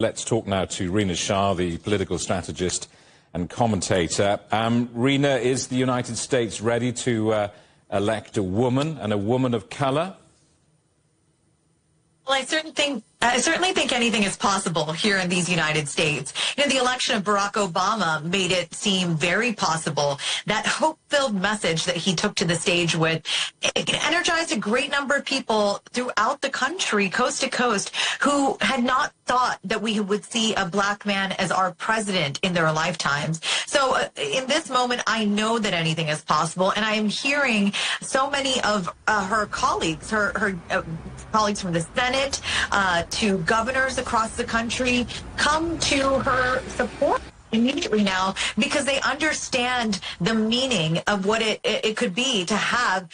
Let's talk now to Rina Shah, the political strategist and commentator. Rina, is the United States ready to elect a woman, and a woman of color? Well, I certainly think anything is possible here in these United States. You know, the election of Barack Obama made it seem very possible. That hope-filled message that he took to the stage with, it energized a great number of people throughout the country, coast to coast, who had not thought that we would see a black man as our president in their lifetimes. So in this moment, I know that anything is possible, and I am hearing so many of her colleagues, her colleagues from the Senate, to governors across the country, come to her support immediately now, because they understand the meaning of what it could be to have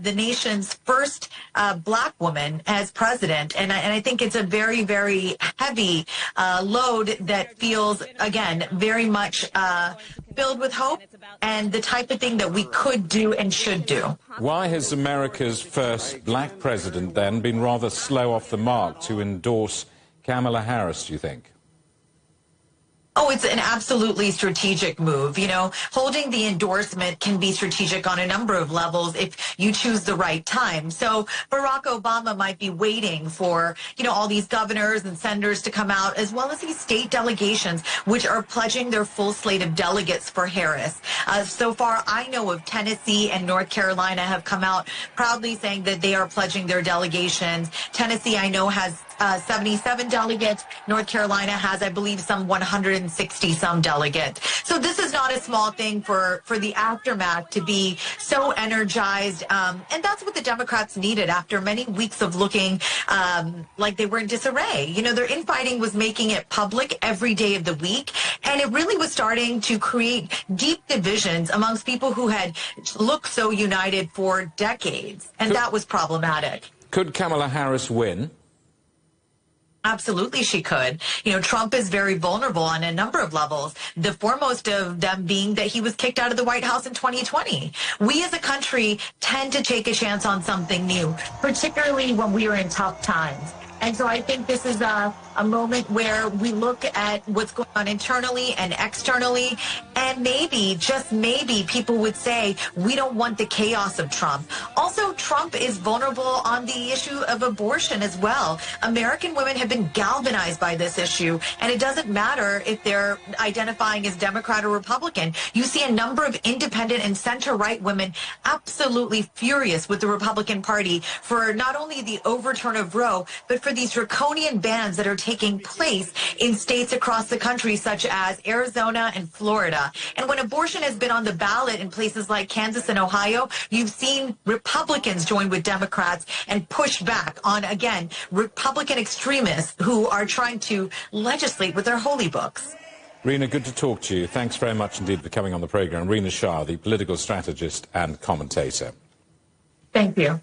the nation's first black woman as president. And I think it's a very, very heavy load that feels, again, very much filled with hope and the type of thing that we could do and should do. Why has America's first black president then been rather slow off the mark to endorse Kamala Harris, do you think? Oh, it's an absolutely strategic move. You know, holding the endorsement can be strategic on a number of levels if you choose the right time. So Barack Obama might be waiting for, you know, all these governors and senators to come out, as well as these state delegations, which are pledging their full slate of delegates for Harris. So far, I know of Tennessee and North Carolina have come out proudly saying that they are pledging their delegations. Tennessee, I know, has 77 delegates. North Carolina has, I believe, some 160-some delegates. So this is not a small thing for the aftermath to be so energized. And that's what the Democrats needed after many weeks of looking like they were in disarray. You know, their infighting was making it public every day of the week. And it really was starting to create deep divisions amongst people who had looked so united for decades. And that was problematic. Could Kamala Harris win? Absolutely, she could. You know, Trump is very vulnerable on a number of levels, the foremost of them being that he was kicked out of the White House in 2020. We as a country tend to take a chance on something new, particularly when we are in tough times. And so I think this is a moment where we look at what's going on internally and externally, and maybe, just maybe, people would say, we don't want the chaos of Trump. Also, Trump is vulnerable on the issue of abortion as well. American women have been galvanized by this issue, and it doesn't matter if they're identifying as Democrat or Republican. You see a number of independent and center-right women absolutely furious with the Republican Party for not only the overturn of Roe, but for these draconian bans that are taking place in states across the country, such as Arizona and Florida. And when abortion has been on the ballot in places like Kansas and Ohio, you've seen Republicans join with Democrats and push back on, again, Republican extremists who are trying to legislate with their holy books. Rina, good to talk to you. Thanks very much indeed for coming on the program. Rina Shah, the political strategist and commentator. Thank you.